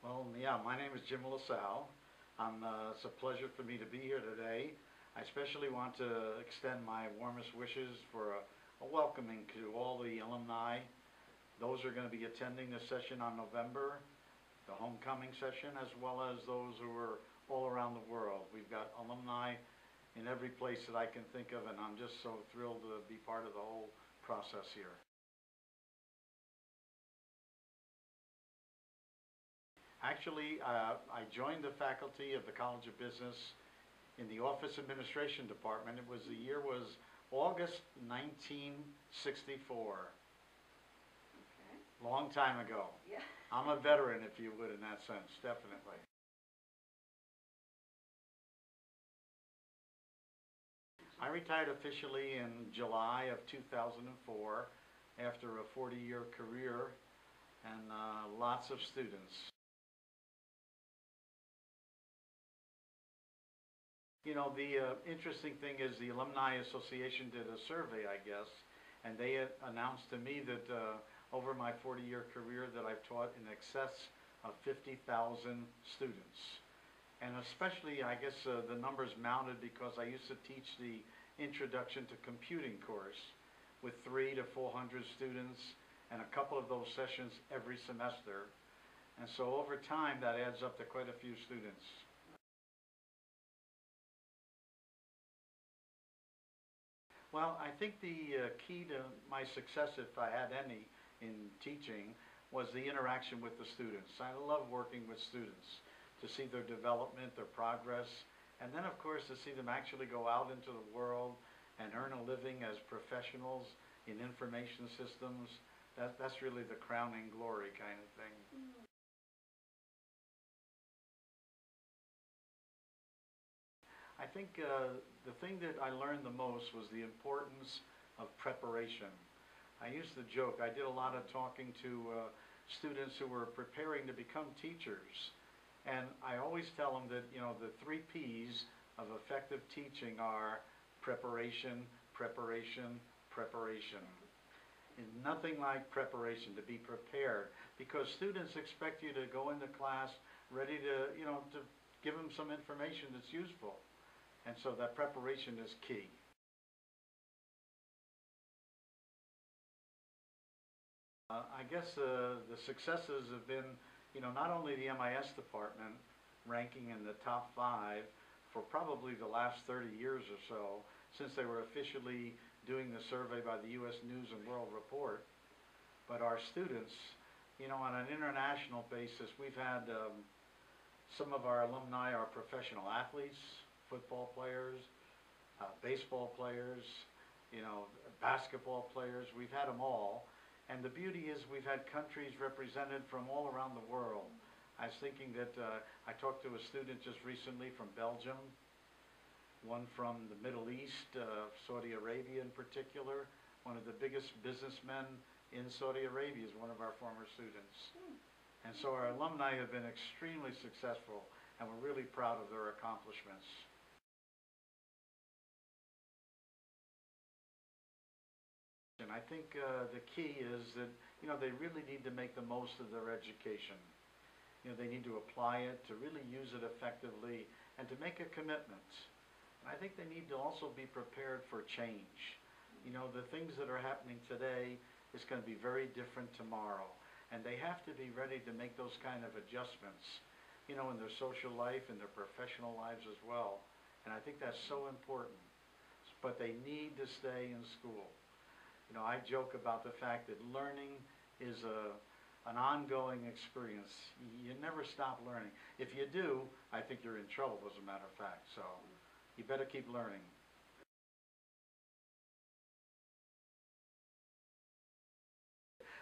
Well, yeah, my name is Jim LaSalle. It's a pleasure for me to be here today. I especially want to extend my warmest wishes for a welcoming to all the alumni. Those who are going to be attending this session on November, the homecoming session, as well as those who are all around the world. We've got alumni in every place that I can think of, and I'm just so thrilled to be part of the whole process here. Actually, I joined the faculty of the College of Business in the Office Administration Department. The year was August 1964. Okay. Long time ago. Yeah. I'm a veteran, if you would, in that sense, definitely. I retired officially in July of 2004 after a 40-year career and lots of students. You know, the interesting thing is the Alumni Association did a survey, I guess, and they had announced to me that over my 40-year career that I've taught in excess of 50,000 students. And especially, I guess, the numbers mounted because I used to teach the Introduction to Computing course with 300 to 400 students and a couple of those sessions every semester. And so over time, that adds up to quite a few students. Well, I think the key to my success, if I had any in teaching, was the interaction with the students. I love working with students to see their development, their progress, and then of course to see them actually go out into the world and earn a living as professionals in information systems. That's really the crowning glory kind of thing. Mm-hmm. I think the thing that I learned the most was the importance of preparation. I used to joke, I did a lot of talking to students who were preparing to become teachers. And I always tell them that, you know, the 3 P's of effective teaching are preparation, preparation, preparation. And nothing like preparation, to be prepared, because students expect you to go into class ready to, you know, to give them some information that's useful. And so that preparation is key. I guess the successes have been, you know, not only the MIS department ranking in the top 5 for probably the last 30 years or so, since they were officially doing the survey by the U.S. News and World Report, but our students, you know, on an international basis, we've had some of our alumni are professional athletes, football players, baseball players, you know, basketball players. We've had them all. And the beauty is we've had countries represented from all around the world. I was thinking that I talked to a student just recently from Belgium, one from the Middle East, Saudi Arabia in particular. One of the biggest businessmen in Saudi Arabia is one of our former students. And so our alumni have been extremely successful, and we're really proud of their accomplishments. And I think the key is that, you know, they really need to make the most of their education. You know, they need to apply it, to really use it effectively, and to make a commitment. And I think they need to also be prepared for change. You know, the things that are happening today is going to be very different tomorrow. And they have to be ready to make those kind of adjustments, you know, in their social life, in their professional lives as well. And I think that's so important. But they need to stay in school. You know, I joke about the fact that learning is an ongoing experience. You never stop learning. If you do, I think you're in trouble, as a matter of fact. So you better keep learning.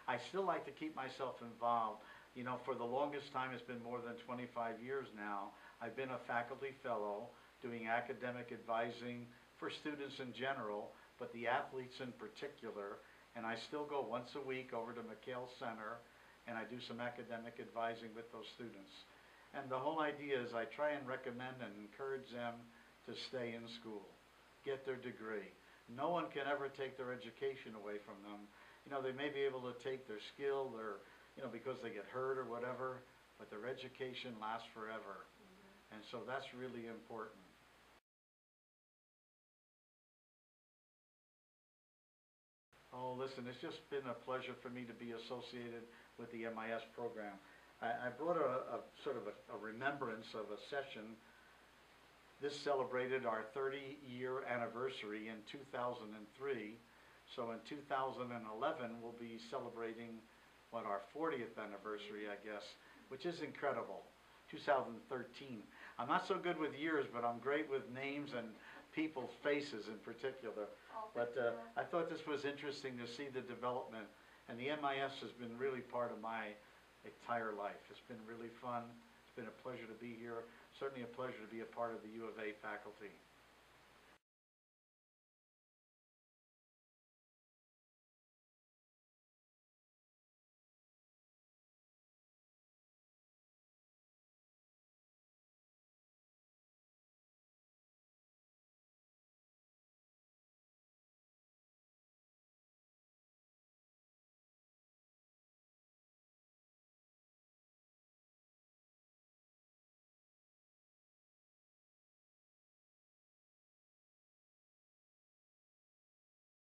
I still like to keep myself involved. You know, for the longest time, it's been more than 25 years now, I've been a faculty fellow doing academic advising for students in general, but the athletes in particular. And I still go once a week over to McHale Center, and I do some academic advising with those students. And the whole idea is I try and recommend and encourage them to stay in school, get their degree. No one can ever take their education away from them. You know, they may be able to take their skill, their, you know, because they get hurt or whatever, but their education lasts forever. And so that's really important. Oh, listen, it's just been a pleasure for me to be associated with the MIS program. I brought a sort of a remembrance of a session. This celebrated our 30-year anniversary in 2003. So in 2011, we'll be celebrating, our 40th anniversary, I guess, which is incredible. 2013. I'm not so good with years, but I'm great with names and people's faces in particular. But I thought this was interesting to see the development, and the MIS has been really part of my entire life. It's been really fun. It's been a pleasure to be here. Certainly a pleasure to be a part of the U of A faculty.